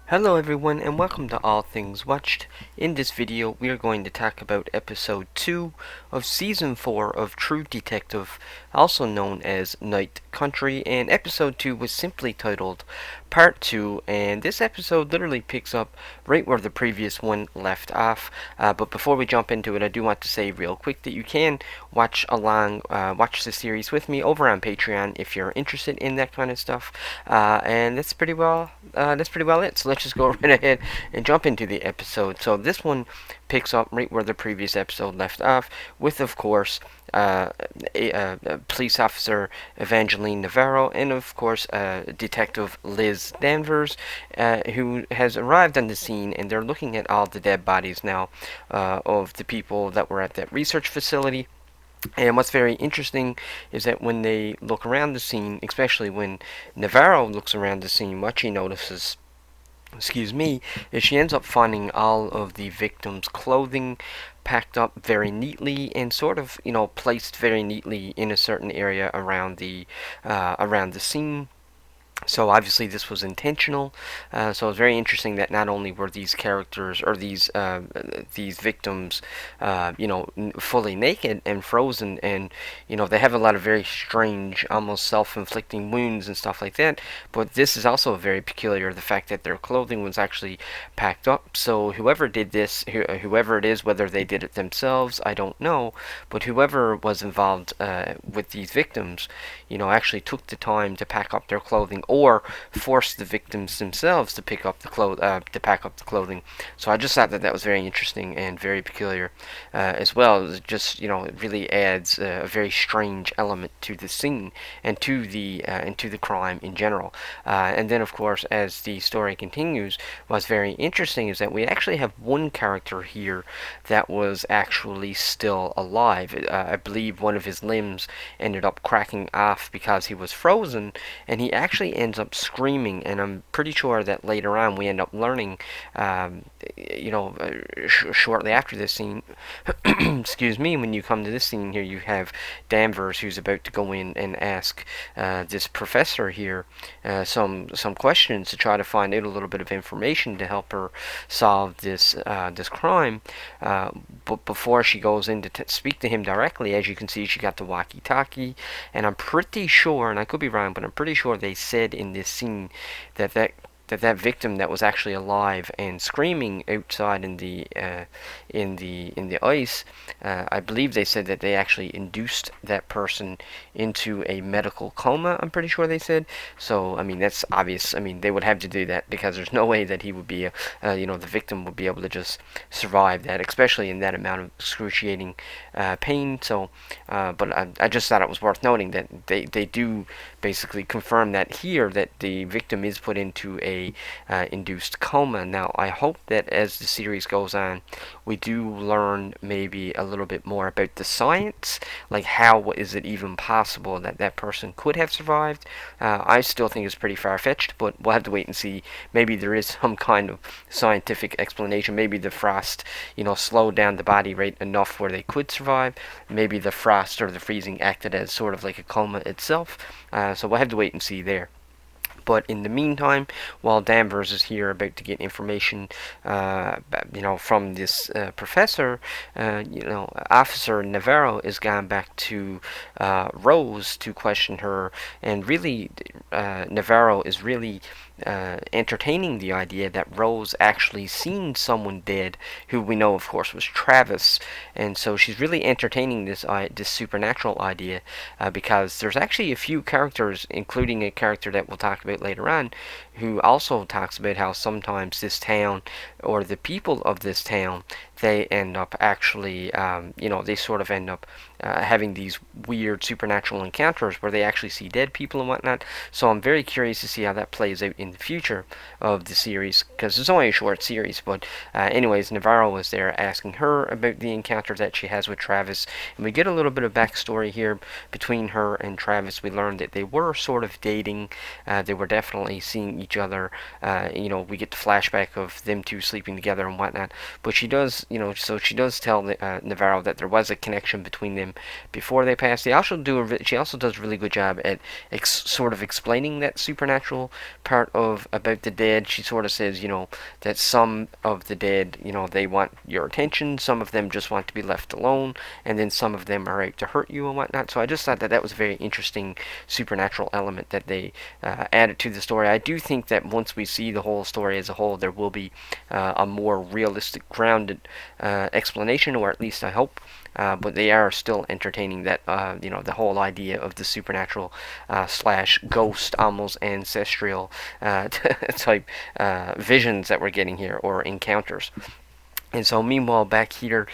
Hello everyone and welcome to All Things Watched. In this video we are going to talk about episode 2 of season 4 of True Detective, also known as Night Country, and episode 2 was simply titled Part 2, and this episode literally picks up right where the previous one left off. But before we jump into it, I do want to say real quick that you can watch the series with me over on Patreon if you're interested in that kind of stuff. And that's pretty well it. So let's just go right ahead and jump into the episode. So this one picks up right where the previous episode left off, with of course police officer Evangeline Navarro and of course Detective Liz Danvers, who has arrived on the scene, and they're looking at all the dead bodies now of the people that were at that research facility. And what's very interesting is that when they look around the scene, especially when Navarro looks around the scene, what she notices, is she ends up finding all of the victims' clothing packed up very neatly and sort of, placed very neatly in a certain area around the scene. So obviously this was intentional. So it's very interesting that not only were these characters or these victims, fully naked and frozen, and they have a lot of very strange, almost self-inflicting wounds and stuff like that. But this is also very peculiar, the fact that their clothing was actually packed up. So whoever did this, whoever it is, whether they did it themselves, I don't know, but whoever was involved with these victims, actually took the time to pack up their clothing or force the victims themselves to pack up the clothing. So I just thought that was very interesting and very peculiar as well. It just it really adds a very strange element to the scene and to the crime in general. And then of course, as the story continues, what's very interesting is that we actually have one character here that was actually still alive. I believe one of his limbs ended up cracking off because he was frozen, and he actually ends up screaming. And I'm pretty sure that later on we end up learning, shortly after this scene, excuse me, when you come to this scene here, you have Danvers, who's about to go in and ask this professor here some questions to try to find out a little bit of information to help her solve this crime. But before she goes in to speak to him directly, as you can see, she got the walkie-talkie, and I'm pretty sure, and I could be wrong, but I'm pretty sure they said in this scene that victim that was actually alive and screaming outside in the ice, I believe they said that they actually induced that person into a medical coma. I'm pretty sure they said. So I mean, that's obvious. I mean, they would have to do that because there's no way that he would be the victim would be able to just survive that, especially in that amount of excruciating pain. So but I just thought it was worth noting that they do basically confirm that here, that the victim is put into a induced coma. Now I hope that as the series goes on, we do learn maybe a little bit more about the science, like how is it even possible that that person could have survived. I still think it's pretty far-fetched, but we'll have to wait and see. Maybe there is some kind of scientific explanation. Maybe the frost slowed down the body rate enough where they could survive. Maybe the frost or the freezing acted as sort of like a coma itself. So we'll have to wait and see there. But in the meantime, while Danvers is here about to get information, from this professor, Officer Navarro is gone back to Rose to question her, and really, Navarro is really entertaining the idea that Rose actually seen someone dead, who we know, of course, was Travis, and so she's really entertaining this supernatural idea, because there's actually a few characters, including a character that we'll talk about later on, who also talks about how sometimes this town, or the people of this town, they end up actually, they sort of end up having these weird supernatural encounters where they actually see dead people and whatnot. So I'm very curious to see how that plays out in the future of the series, because it's only a short series. But anyways, Navarro was there asking her about the encounter that she has with Travis, and we get a little bit of backstory here between her and Travis. We learned that they were sort of dating. They were definitely seeing each other. We get the flashback of them two sleeping together and whatnot. But she does, so she does tell Navarro that there was a connection between them before they passed. She also does a really good job at sort of explaining that supernatural part of about the dead. She sort of says, that some of the dead, they want your attention. Some of them just want to be left alone, and then some of them are out to hurt you and whatnot. So I just thought that was a very interesting supernatural element that they added to the story. I do think that once we see the whole story as a whole, there will be a more realistic, grounded explanation, or at least I hope. But they are still entertaining that, the whole idea of the supernatural slash ghost, almost ancestral type visions that we're getting here, or encounters. And so, meanwhile, back here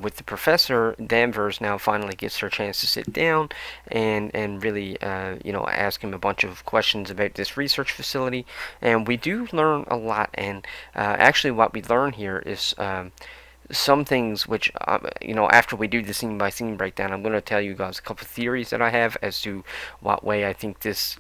with the professor, Danvers now finally gets her chance to sit down and really, ask him a bunch of questions about this research facility. And we do learn a lot. And actually, what we learn here is some things which, after we do the scene by scene breakdown, I'm going to tell you guys a couple of theories that I have as to what way I think this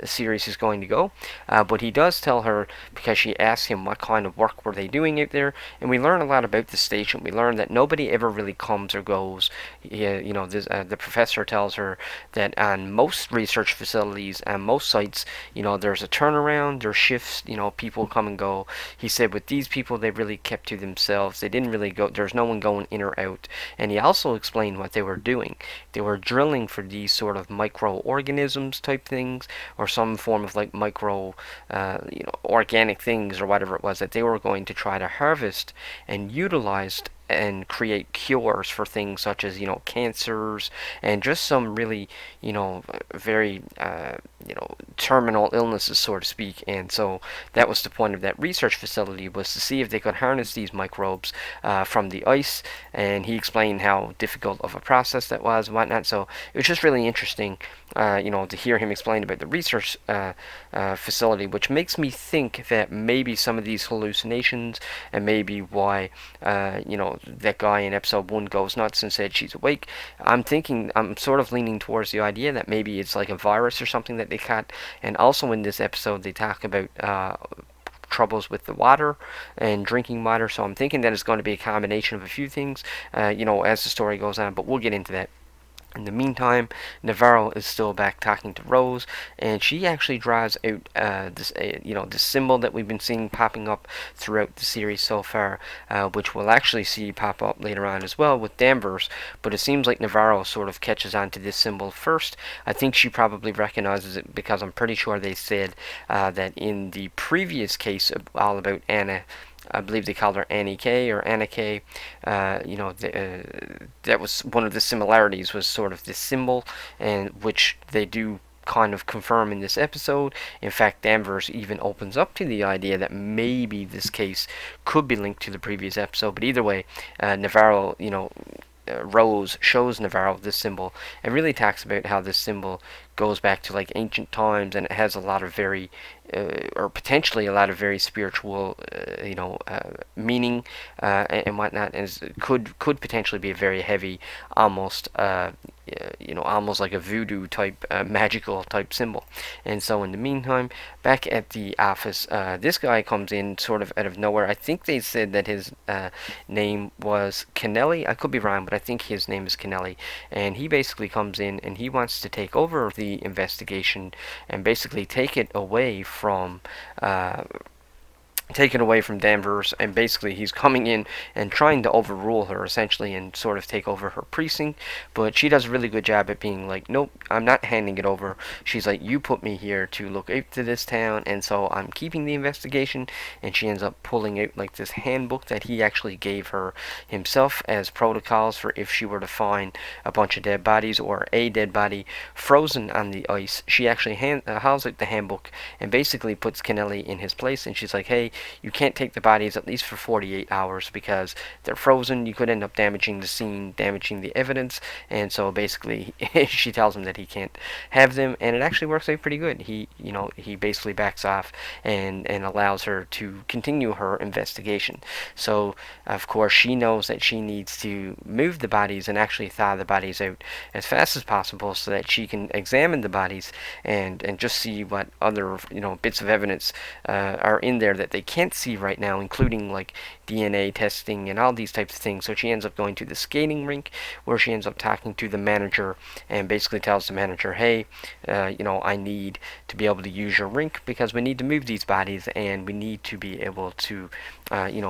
series is going to go. But he does tell her, because she asks him what kind of work were they doing out there, and we learn a lot about the station. We learn that nobody ever really comes or goes. The professor tells her that on most research facilities and most sites, there's a turnaround, there's shifts, people come and go. He said with these people, they really kept to themselves. They didn't really go, there's no one going in or out. And he also explained what they were doing. They were drilling for these sort of microorganisms type things, or some form of like micro organic things, or whatever it was, that they were going to try to harvest and utilize and create cures for things such as cancers and just some really very terminal illnesses, so to speak. And so that was the point of that research facility, was to see if they could harness these microbes from the ice. And he explained how difficult of a process that was and whatnot. So it was just really interesting to hear him explain about the research facility, which makes me think that maybe some of these hallucinations, and maybe why that guy in episode 1 goes nuts and said she's awake. I'm sort of leaning towards the idea that maybe it's like a virus or something that they caught. And also in this episode they talk about troubles with the water and drinking water. So I'm thinking that it's going to be a combination of a few things, as the story goes on. But we'll get into that. In the meantime, Navarro is still back talking to Rose, and she actually draws out this symbol that we've been seeing popping up throughout the series so far, which we'll actually see pop up later on as well with Danvers. But it seems like Navarro sort of catches on to this symbol first. I think she probably recognizes it, because I'm pretty sure they said that in the previous case all about Anna, I believe they called her Annie K or Anna K. That was one of the similarities, was sort of this symbol, and which they do kind of confirm in this episode. In fact, Danvers even opens up to the idea that maybe this case could be linked to the previous episode. But either way, Navarro, Rose shows Navarro this symbol and really talks about how this symbol goes back to like ancient times, and it has a lot of very or potentially a lot of very spiritual meaning and whatnot, and could potentially be a very heavy, almost almost like a voodoo type magical type symbol. And so in the meantime, back at the office, this guy comes in sort of out of nowhere. I think they said that his name was Kennelly. I could be wrong, but I think his name is Kennelly. And he basically comes in and he wants to take over the investigation and basically take it away from Danvers. And basically he's coming in and trying to overrule her essentially and sort of take over her precinct. But she does a really good job at being like, nope, I'm not handing it over. She's like, you put me here to look after this town, and so I'm keeping the investigation. And she ends up pulling out like this handbook that he actually gave her himself as protocols for if she were to find a bunch of dead bodies or a dead body frozen on the ice. She actually hauls out the handbook and basically puts Kennelly in his place, and she's like, hey, you can't take the bodies at least for 48 hours because they're frozen. You could end up damaging the scene, damaging the evidence, and so basically she tells him that he can't have them, and it actually works out pretty good. He basically backs off and allows her to continue her investigation. So of course she knows that she needs to move the bodies and actually thaw the bodies out as fast as possible so that she can examine the bodies and just see what other bits of evidence are in there that they can't see right now, including like DNA testing and all these types of things. So she ends up going to the skating rink where she ends up talking to the manager and basically tells the manager, hey, I need to be able to use your rink because we need to move these bodies and we need to be able to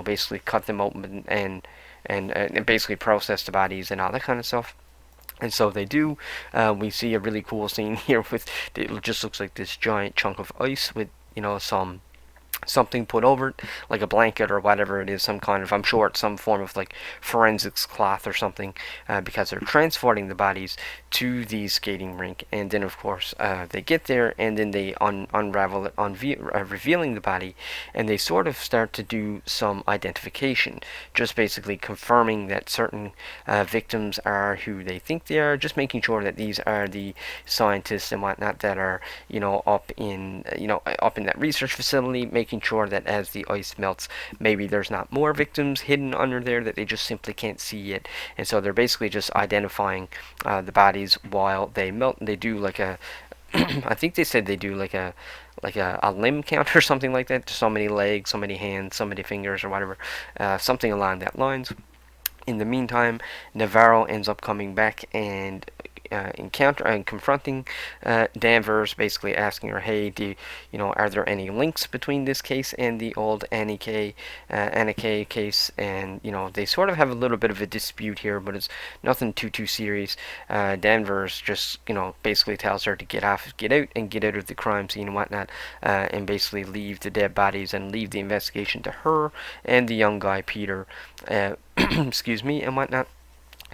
basically cut them open and basically process the bodies and all that kind of stuff. And so they do. We see a really cool scene here with it just looks like this giant chunk of ice with something put over it, like a blanket or whatever it is, some kind of, I'm sure it's some form of like forensics cloth or something, because they're transporting the bodies to the skating rink. And then of course they get there and then they unravel it, revealing the body, and they sort of start to do some identification, just basically confirming that certain victims are who they think they are, just making sure that these are the scientists and whatnot that are up in that research facility, making sure that as the ice melts, maybe there's not more victims hidden under there that they just simply can't see yet. And so they're basically just identifying the bodies while they melt. And they do like a I think they said they do like a limb count or something like that. So many legs, so many hands, so many fingers, or whatever, something along that lines. In the meantime, Navarro ends up coming back and confronting Danvers, basically asking her, "Hey, are there any links between this case and the old Anna Kay case?" And they sort of have a little bit of a dispute here, but it's nothing too serious. Danvers just basically tells her to get out of the crime scene and whatnot, and basically leave the dead bodies and leave the investigation to her and the young guy Peter. Excuse me, and whatnot.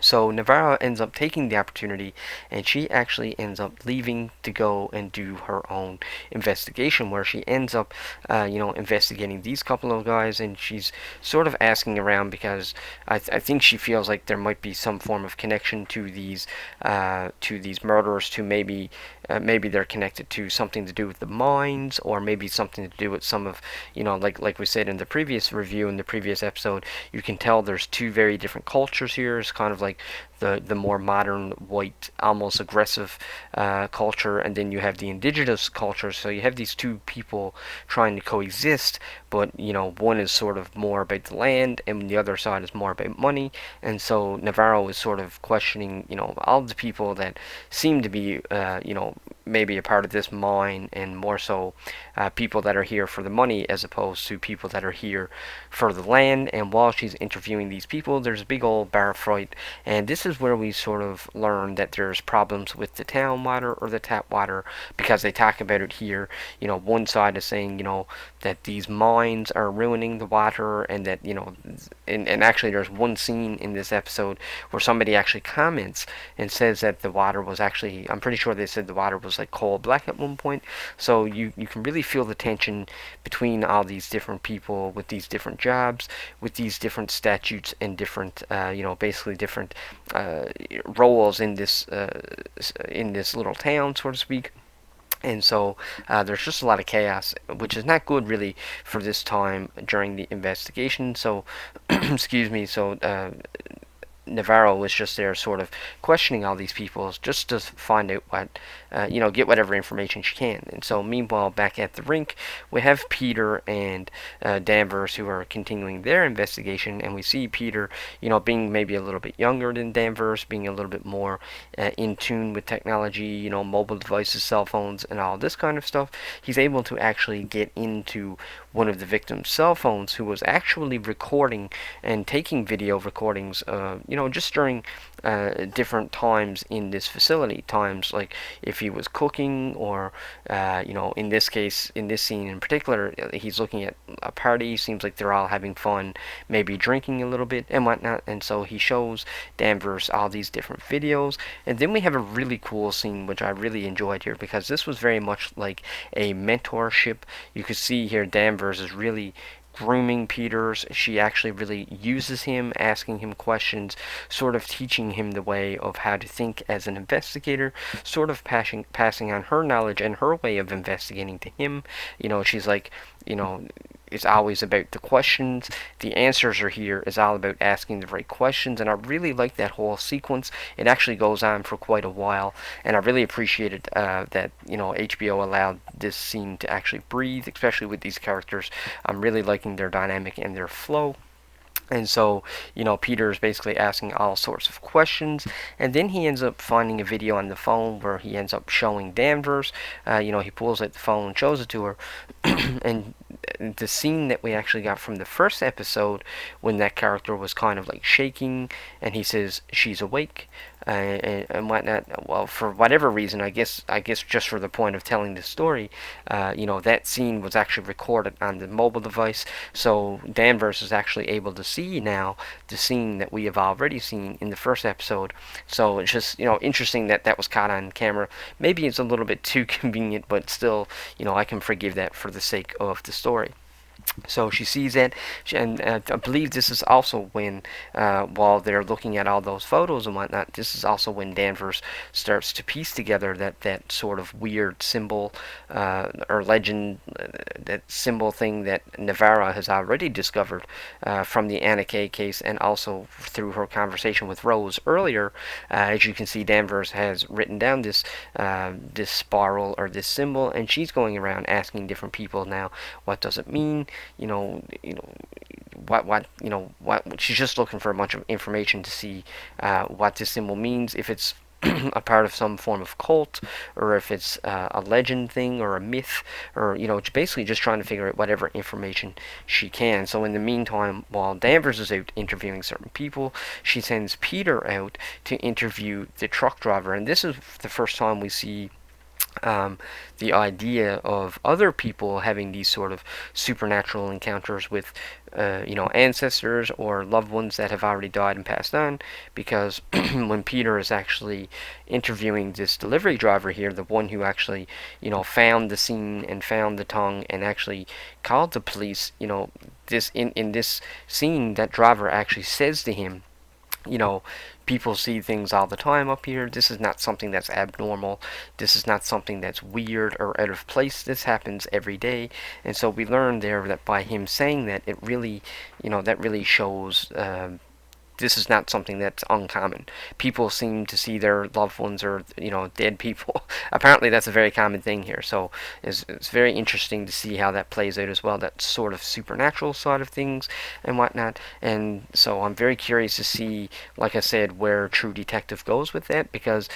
So Navarro ends up taking the opportunity, and she actually ends up leaving to go and do her own investigation, where she ends up, investigating these couple of guys, and she's sort of asking around because I think she feels like there might be some form of connection to these murderers. To maybe they're connected to something to do with the mines, or maybe something to do with some of, like we said in the previous review, in the previous episode, you can tell there's two very different cultures here. It's kind of like the more modern, white, almost aggressive culture, and then you have the indigenous culture. So you have these two people trying to coexist, but one is sort of more about the land, and the other side is more about money. And so Navarro is sort of questioning, all the people that seem to be, maybe a part of this mine, and more so people that are here for the money as opposed to people that are here for the land. And while she's interviewing these people, there's a big old bar fight, and this is where we sort of learn that there's problems with the town water or the tap water, because they talk about it here. One side is saying that these mines are ruining the water, and that and actually there's one scene in this episode where somebody actually comments and says that the water was actually, I'm pretty sure they said the water was like coal black at one point. So you can really feel the tension between all these different people with these different jobs, with these different statutes and different basically different roles in this little town, so to speak. And so there's just a lot of chaos, which is not good really for this time during the investigation. So excuse me. So Navarro was just there sort of questioning all these people just to find out what, get whatever information she can. And so meanwhile, back at the rink, we have Peter and Danvers who are continuing their investigation, and we see Peter, being maybe a little bit younger than Danvers, being a little bit more in tune with technology, mobile devices, cell phones, and all this kind of stuff. He's able to actually get into one of the victim's cell phones, who was actually recording and taking video recordings, just during different times in this facility. Times like if he was cooking, or in this case, in this scene in particular, he's looking at a party. Seems like they're all having fun, maybe drinking a little bit and whatnot. And so he shows Danvers all these different videos. And then we have a really cool scene which I really enjoyed here, because this was very much like a mentorship. You could see here Danvers is really grooming Peters. She actually really uses him, asking him questions, sort of teaching him the way of how to think as an investigator, sort of passing on her knowledge and her way of investigating to him. She's like, you know, it's always about the questions. The answers are here. It's all about asking the right questions, and I really like that whole sequence. It actually goes on for quite a while, and I really appreciated that HBO allowed this scene to actually breathe, especially with these characters. I'm really liking their dynamic and their flow. And so, Peter is basically asking all sorts of questions, and then he ends up finding a video on the phone where he ends up showing Danvers. He pulls out the phone and shows it to her, and the scene that we actually got from the first episode, when that character was kind of like shaking, and he says she's awake, and whatnot. Well, for whatever reason, I guess just for the point of telling the story, that scene was actually recorded on the mobile device, so Danvers is actually able to see now the scene that we have already seen in the first episode. So it's just interesting that that was caught on camera. Maybe it's a little bit too convenient, but still, I can forgive that for the sake of the story. So she sees it, and I believe this is also when, while they're looking at all those photos and whatnot, this is also when Danvers starts to piece together that sort of weird symbol or legend, that symbol thing that Navarra has already discovered from the Anna Kay case, and also through her conversation with Rose earlier. As you can see, Danvers has written down this spiral or this symbol, and she's going around asking different people now, what does it mean? What she's just looking for a bunch of information to see what this symbol means, if it's a part of some form of cult, or if it's a legend thing or a myth, or basically just trying to figure out whatever information she can. So in the meantime, while Danvers is out interviewing certain people, she sends Peter out to interview the truck driver, and this is the first time we see the idea of other people having these sort of supernatural encounters with ancestors or loved ones that have already died and passed on, because when Peter is actually interviewing this delivery driver here, the one who actually found the scene and found the tongue and actually called the police, this in this scene, that driver actually says to him, people see things all the time up here. This is not something that's abnormal. This is not something that's weird or out of place. This happens every day. And so we learned there that by him saying that, it really, that really shows this is not something that's uncommon. People seem to see their loved ones or dead people. Apparently that's a very common thing here. So it's very interesting to see how that plays out as well, that sort of supernatural side of things and whatnot. And so I'm very curious to see, like I said, where True Detective goes with that, because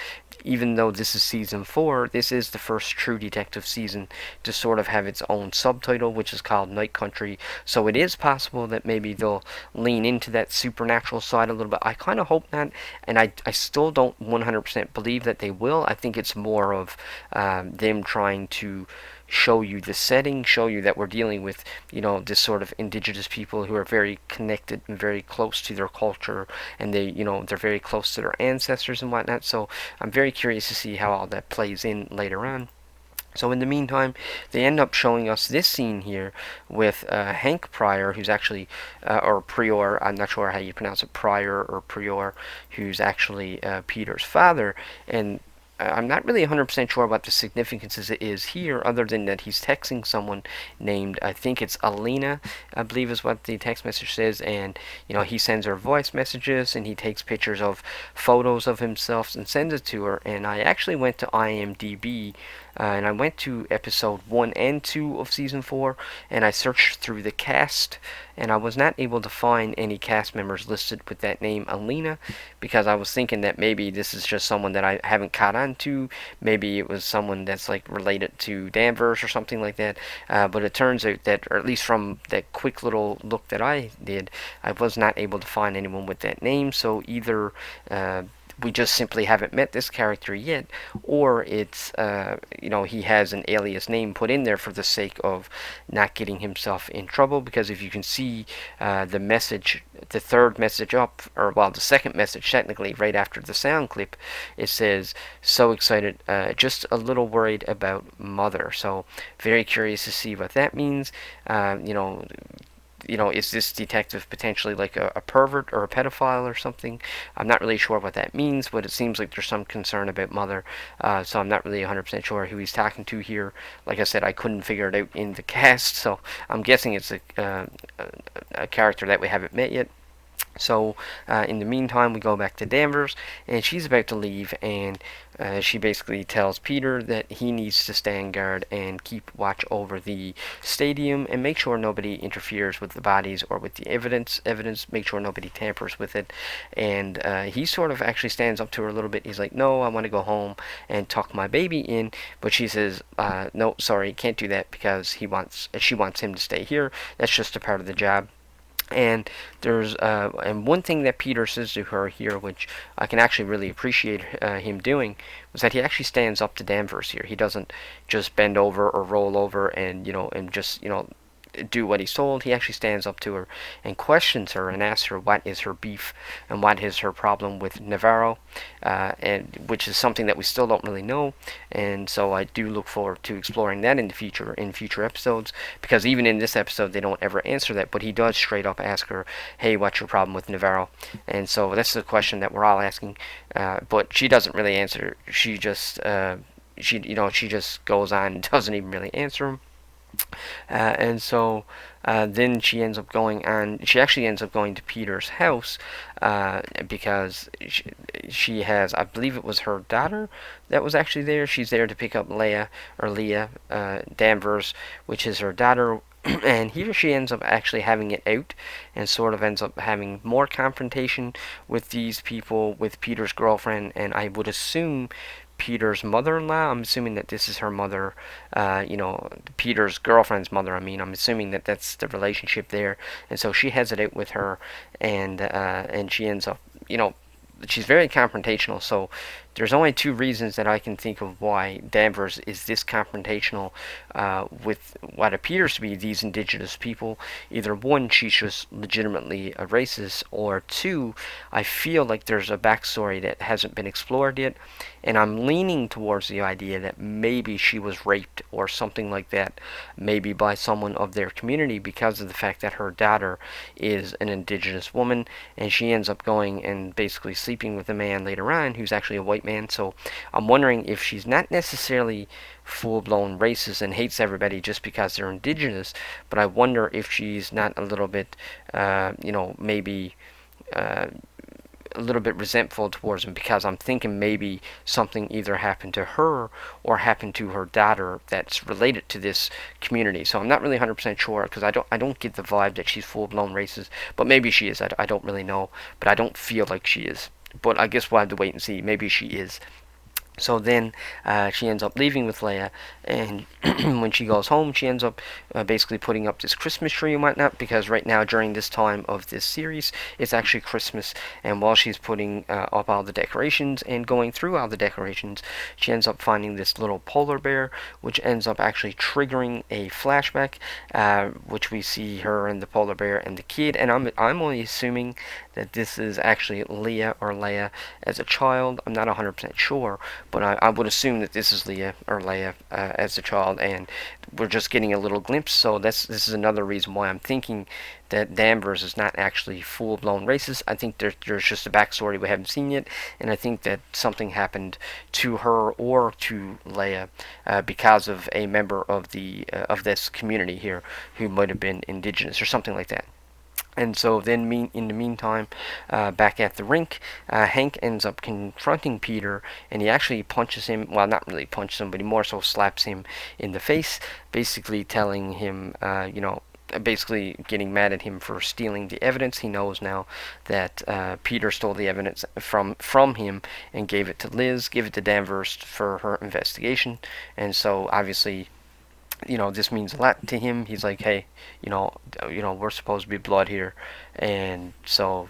even though this is season 4, this is the first True Detective season to sort of have its own subtitle, which is called Night Country. So it is possible that maybe they'll lean into that supernatural side a little bit. I kind of hope not, and I still don't 100% believe that they will. I think it's more of them trying to show you the setting, show you that we're dealing with, this sort of indigenous people who are very connected and very close to their culture, and they're very close to their ancestors and whatnot. So I'm very curious to see how all that plays in later on. So in the meantime, they end up showing us this scene here with Hank Pryor, who's actually, or Prior, I'm not sure how you pronounce it, Pryor or Prior, who's actually Peter's father, and I'm not really 100% sure what the significance is here, other than that he's texting someone named, I think it's Alina, I believe is what the text message says, and he sends her voice messages, and he takes pictures of photos of himself and sends it to her. And I actually went to IMDb, and I went to episode 1 and 2 of season 4, and I searched through the cast, and I was not able to find any cast members listed with that name Alina, because I was thinking that maybe this is just someone that I haven't caught on to. Maybe it was someone that's like related to Danvers or something like that. But it turns out that, or at least from that quick little look that I did, I was not able to find anyone with that name. So either we just simply haven't met this character yet, or it's he has an alias name put in there for the sake of not getting himself in trouble. Because if you can see the message, the third message up, or well, the second message technically, right after the sound clip, it says, "So excited, just a little worried about mother." So very curious to see what that means. is this detective potentially like a pervert or a pedophile or something? I'm not really sure what that means, but it seems like there's some concern about Mother. So I'm not really 100% sure who he's talking to here. Like I said, I couldn't figure it out in the cast, so I'm guessing it's a character that we haven't met yet. So in the meantime, we go back to Danvers, and she's about to leave, and she basically tells Peter that he needs to stand guard and keep watch over the stadium and make sure nobody interferes with the bodies or with the evidence. Make sure nobody tampers with it. And he sort of actually stands up to her a little bit. He's like, "No, I want to go home and tuck my baby in," but she says, "No, sorry, can't do that because she wants him to stay here. That's just a part of the job." And there's and one thing that Peter says to her here, which I can actually really appreciate him doing, was that he actually stands up to Danvers here. He doesn't just bend over or roll over and just do what he's told. He actually stands up to her and questions her and asks her what is her beef and what is her problem with Navarro, and which is something that we still don't really know. And so I do look forward to exploring that in future episodes, because even in this episode they don't ever answer that, but he does straight up ask her, "Hey, what's your problem with Navarro?" And so that's the question that we're all asking, but she doesn't really answer. She just she just goes on and doesn't even really answer him. And so then she ends up going on. She actually ends up going to Peter's house because she has, I believe it was her daughter that was actually there. She's there to pick up Leah Danvers, which is her daughter. And here she ends up actually having it out and sort of ends up having more confrontation with these people, with Peter's girlfriend, and I would assume Peter's mother-in-law. I'm assuming that this is her mother, Peter's girlfriend's mother. I mean, I'm assuming that that's the relationship there, and so she has it out with her, and she ends up, she's very confrontational. So there's only two reasons that I can think of why Danvers is this confrontational with what appears to be these indigenous people. Either one, she's just legitimately a racist, or two, I feel like there's a backstory that hasn't been explored yet, and I'm leaning towards the idea that maybe she was raped or something like that, maybe by someone of their community, because of the fact that her daughter is an indigenous woman, and she ends up going and basically sleeping with a man later on who's actually a white man. So I'm wondering if she's not necessarily full-blown racist and hates everybody just because they're indigenous, but I wonder if she's not a little bit, maybe a little bit resentful towards him, because I'm thinking maybe something either happened to her or happened to her daughter that's related to this community. So I'm not really 100% sure, because I don't get the vibe that she's full-blown racist, but maybe she is. I don't really know, but I don't feel like she is. But I guess we'll have to wait and see. Maybe she is. So then she ends up leaving with Leia, and when she goes home, she ends up basically putting up this Christmas tree and whatnot, because right now, during this time of this series, it's actually Christmas, and while she's putting up all the decorations and going through all the decorations, she ends up finding this little polar bear, which ends up actually triggering a flashback, which we see her and the polar bear and the kid, and I'm only assuming that this is actually Leah or Leia as a child. I'm not 100% sure, but I would assume that this is Leah or Leia as a child, and we're just getting a little glimpse. So this is another reason why I'm thinking that Danvers is not actually full-blown racist. I think there's just a backstory we haven't seen yet, and I think that something happened to her or to Leia because of a member of of this community here who might have been indigenous or something like that. And so then, in the meantime, back at the rink, Hank ends up confronting Peter, and he actually punches him. Well, not really punches him, but he more so slaps him in the face, basically telling him, basically getting mad at him for stealing the evidence. He knows now that Peter stole the evidence from him and gave it to Liz, gave it to Danvers for her investigation. And so, obviously, this means a lot to him. He's like, hey, we're supposed to be blood here, and so,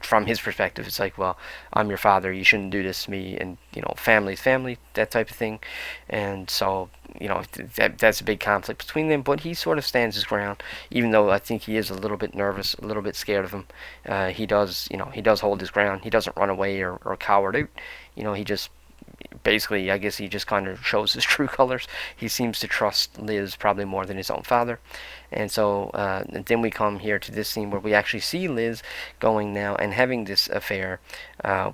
from his perspective, it's like, well, I'm your father, you shouldn't do this to me, and family's family, that type of thing, and so, that's a big conflict between them. But he sort of stands his ground, even though I think he is a little bit nervous, a little bit scared of him. He does hold his ground. He doesn't run away or cower out. He just basically, I guess he just kind of shows his true colors. He seems to trust Liz probably more than his own father. And so then we come here to this scene where we actually see Liz going now and having this affair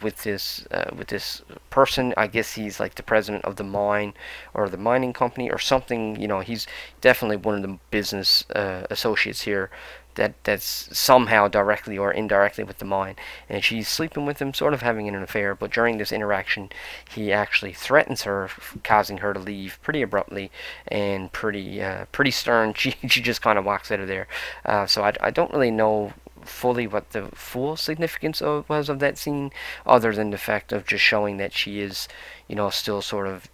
with this person. I guess he's like the president of the mine or the mining company or something. You know, he's definitely one of the business associates here that's somehow directly or indirectly with the mine, and she's sleeping with him, sort of having an affair. But during this interaction, he actually threatens her, causing her to leave pretty abruptly and pretty stern. She just kind of walks out of there. So I don't really know fully what the full significance was of that scene, other than the fact of just showing that she is, still sort of,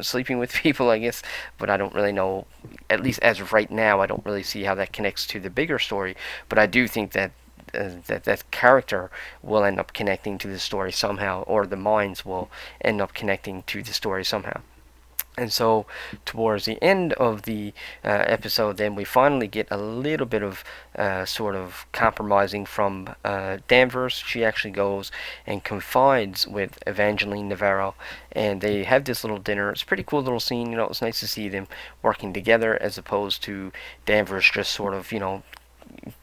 sleeping with people, I guess. But I don't really know, at least as of right now, I don't really see how that connects to the bigger story. But I do think that that character will end up connecting to the story somehow, or the minds will end up connecting to the story somehow. And so, towards the end of the episode, then we finally get a little bit of sort of compromising from Danvers. She actually goes and confides with Evangeline Navarro, and they have this little dinner. It's a pretty cool little scene. It's nice to see them working together as opposed to Danvers just sort of,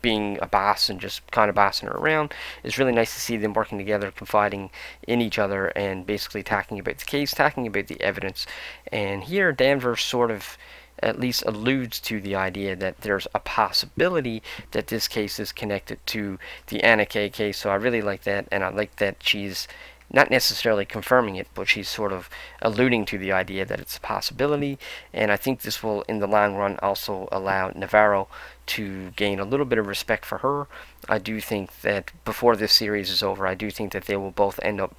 being a boss and just kind of bossing her around. It's really nice to see them working together, confiding in each other, and basically talking about the case, talking about the evidence. And here, Danvers sort of at least alludes to the idea that there's a possibility that this case is connected to the Anna Kay case. So I really like that, and I like that she's not necessarily confirming it, but she's sort of alluding to the idea that it's a possibility. And I think this will, in the long run, also allow Navarro to gain a little bit of respect for her. I do think that before this series is over, I do think that they will both end up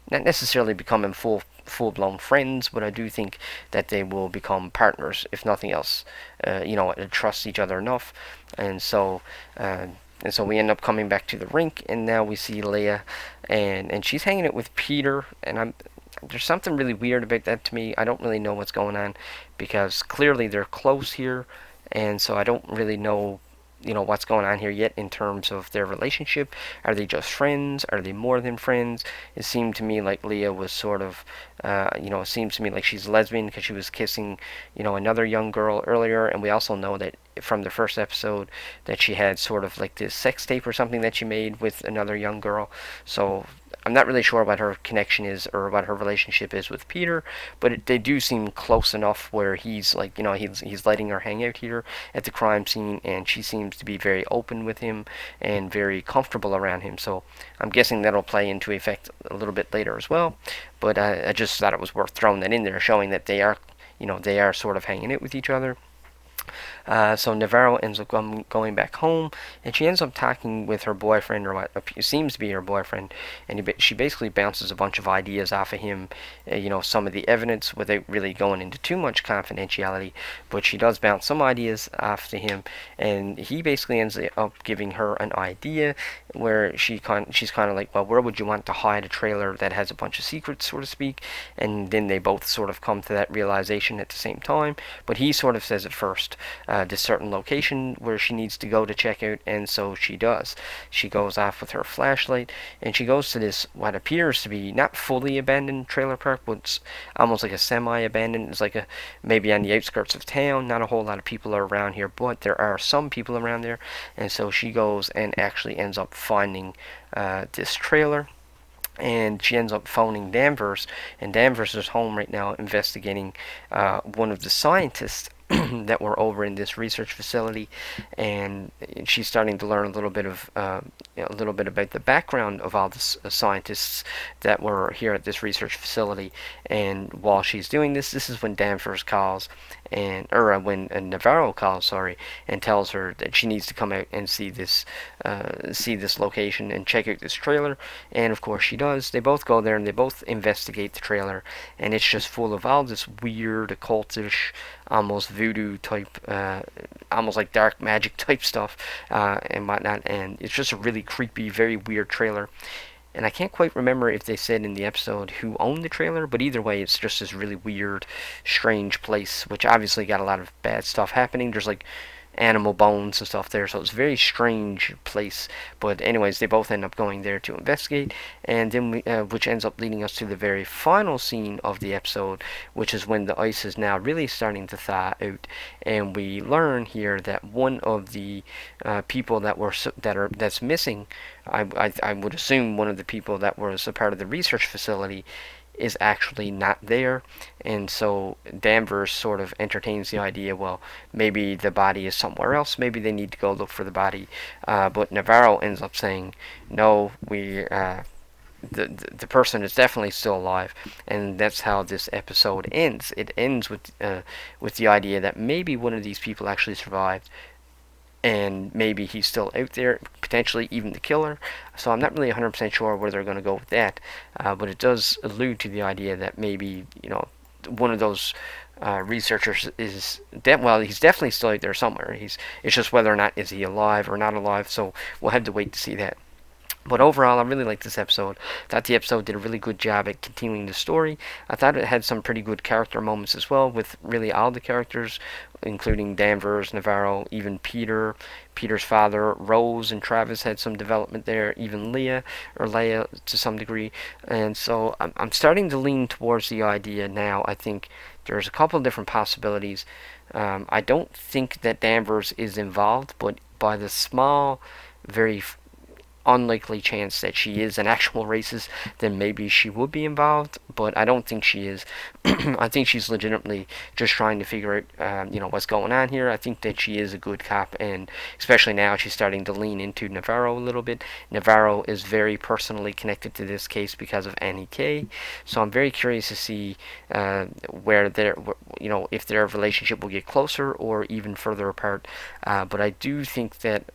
not necessarily becoming full-blown friends, but I do think that they will become partners, if nothing else. Trust each other enough, and so we end up coming back to the rink, and now we see Leia, and she's hanging out with Peter, and there's something really weird about that to me. I don't really know what's going on, because clearly they're close here, and so I don't really know what's going on here yet in terms of their relationship. Are they just friends? Are they more than friends? It seemed to me like Leia was sort of it seems to me like she's lesbian because she was kissing another young girl earlier, and we also know that from the first episode that she had sort of like this sex tape or something that she made with another young girl. So I'm not really sure what her connection is or what her relationship is with Peter, but they do seem close enough where he's like, he's letting her hang out here at the crime scene, and she seems to be very open with him and very comfortable around him. So I'm guessing that'll play into effect a little bit later as well. But I just thought it was worth throwing that in there, showing that they are sort of hanging out with each other. So Navarro ends up going back home, and she ends up talking with her boyfriend, or what seems to be her boyfriend, and she basically bounces a bunch of ideas off of him, some of the evidence without really going into too much confidentiality, but she does bounce some ideas off to him, and he basically ends up giving her an idea where she's kind of like, well, where would you want to hide a trailer that has a bunch of secrets, so to speak? And then they both sort of come to that realization at the same time, but he sort of says it first, this certain location where she needs to go to check out, and so she does. She goes off with her flashlight, and she goes to this, what appears to be not fully abandoned trailer park, but it's almost like a semi-abandoned. It's like maybe on the outskirts of town. Not a whole lot of people are around here, but there are some people around there, and so she goes and actually ends up finding this trailer. And she ends up phoning Danvers, and Danvers is home right now investigating one of the scientists that were over in this research facility, and she's starting to learn a little bit about the background of all the scientists that were here at this research facility. And while she's doing this is when Danvers calls, when Navarro calls, sorry, and tells her that she needs to come out and see this location and check out this trailer. And of course she does. They both go there and they both investigate the trailer, and it's just full of all this weird occultish, almost voodoo type, almost like dark magic type stuff and whatnot. And it's just a really creepy, very weird trailer. And I can't quite remember if they said in the episode who owned the trailer, but either way, it's just this really weird, strange place, which obviously got a lot of bad stuff happening. There's like animal bones and stuff there. So it's a very strange place. But anyways, they both end up going there to investigate, and then which ends up leading us to the very final scene of the episode, which is when the ice is now really starting to thaw out, and we learn here that one of the people that's missing, I would assume one of the people that was a part of the research facility, is actually not there. And so Danvers sort of entertains the idea, well, maybe the body is somewhere else, maybe they need to go look for the body. But Navarro ends up saying, no, the person is definitely still alive. And that's how this episode ends. It ends with the idea that maybe one of these people actually survived, and maybe he's still out there, potentially even the killer. So I'm not really 100% sure where they're going to go with that, but it does allude to the idea that maybe, one of those researchers is he's definitely still out there somewhere. It's just whether or not is he alive or not alive, so we'll have to wait to see that. But overall, I really liked this episode. I thought the episode did a really good job at continuing the story. I thought it had some pretty good character moments as well, with really all the characters, including Danvers, Navarro, even Peter's father, Rose, and Travis had some development there, even Leia to some degree. And so I'm starting to lean towards the idea now. I think there's a couple of different possibilities. I don't think that Danvers is involved, but by the small, very unlikely chance that she is an actual racist, then maybe she would be involved, but I don't think she is. I think she's legitimately just trying to figure out, what's going on here. I think that she is a good cop, and especially now she's starting to lean into Navarro a little bit. Navarro is very personally connected to this case because of Annie Kay, so I'm very curious to see where if their relationship will get closer or even further apart. But I do think that,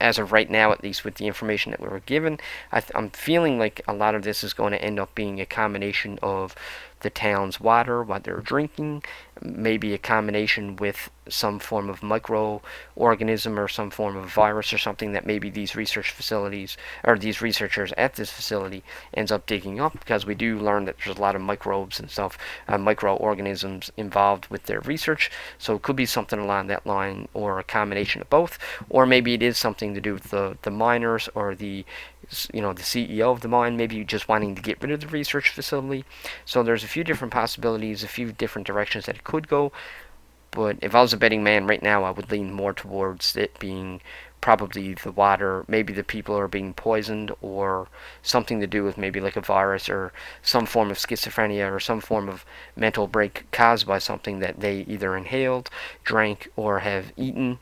as of right now, at least with the information that we were given, I'm feeling like a lot of this is going to end up being a combination of the town's water, what they're drinking, maybe a combination with some form of microorganism or some form of virus or something that maybe these research facilities or these researchers at this facility ends up digging up, because we do learn that there's a lot of microbes and stuff, microorganisms involved with their research. So it could be something along that line, or a combination of both, or maybe it is something to do with the miners, or the CEO of the mine maybe just wanting to get rid of the research facility. So there's a few different possibilities, a few different directions that it could go. But if I was a betting man right now, I would lean more towards it being probably the water. Maybe the people are being poisoned, or something to do with maybe like a virus or some form of schizophrenia or some form of mental break caused by something that they either inhaled, drank, or have eaten,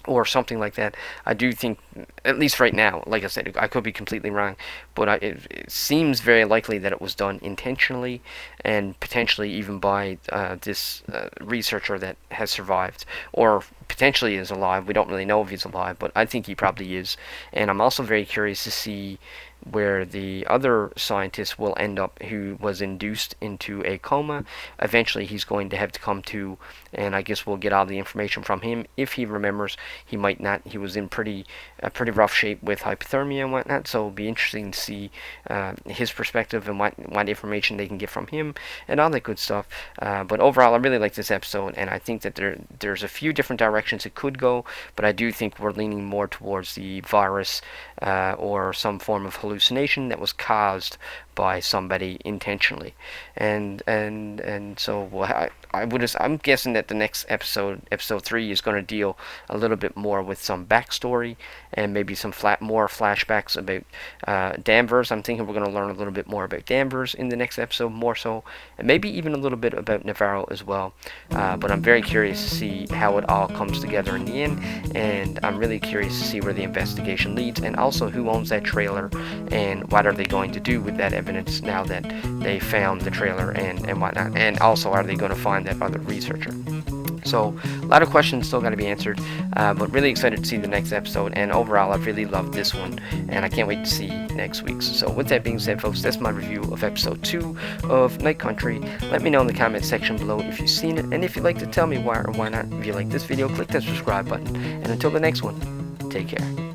or something like that. I do think, at least right now, like I said, I could be completely wrong, but it seems very likely that it was done intentionally, and potentially even by this researcher that has survived, or potentially is alive. We don't really know if he's alive, but I think he probably is. And I'm also very curious to see where the other scientist will end up, who was induced into a coma. Eventually he's going to have to come to, and I guess we'll get all the information from him. If he remembers, he might not. He was in pretty rough shape with hypothermia and whatnot, so it'll be interesting to see his perspective and what information they can get from him and all that good stuff. But overall, I really like this episode, and I think that there's a few different directions it could go, but I do think we're leaning more towards the virus or some form of hallucination that was caused by somebody intentionally. And so I'm guessing that the next episode 3, is going to deal a little bit more with some backstory and maybe some more flashbacks about Danvers. I'm thinking we're going to learn a little bit more about Danvers in the next episode, more so, and maybe even a little bit about Navarro as well. But I'm very curious to see how it all comes together in the end, and I'm really curious to see where the investigation leads, and also who owns that trailer and what are they going to do with that evidence now that they found the trailer and whatnot. And also, are they going to find that other researcher? So a lot of questions still got to be answered, but really excited to see the next episode. And overall, I've really loved this one, and I can't wait to see next week's. So with that being said, folks, that's my review of episode 2 of Night Country. Let me know in the comment section below if you've seen it, and if you'd like to tell me why or why not. If you like this video, click that subscribe button, and until the next one, take care.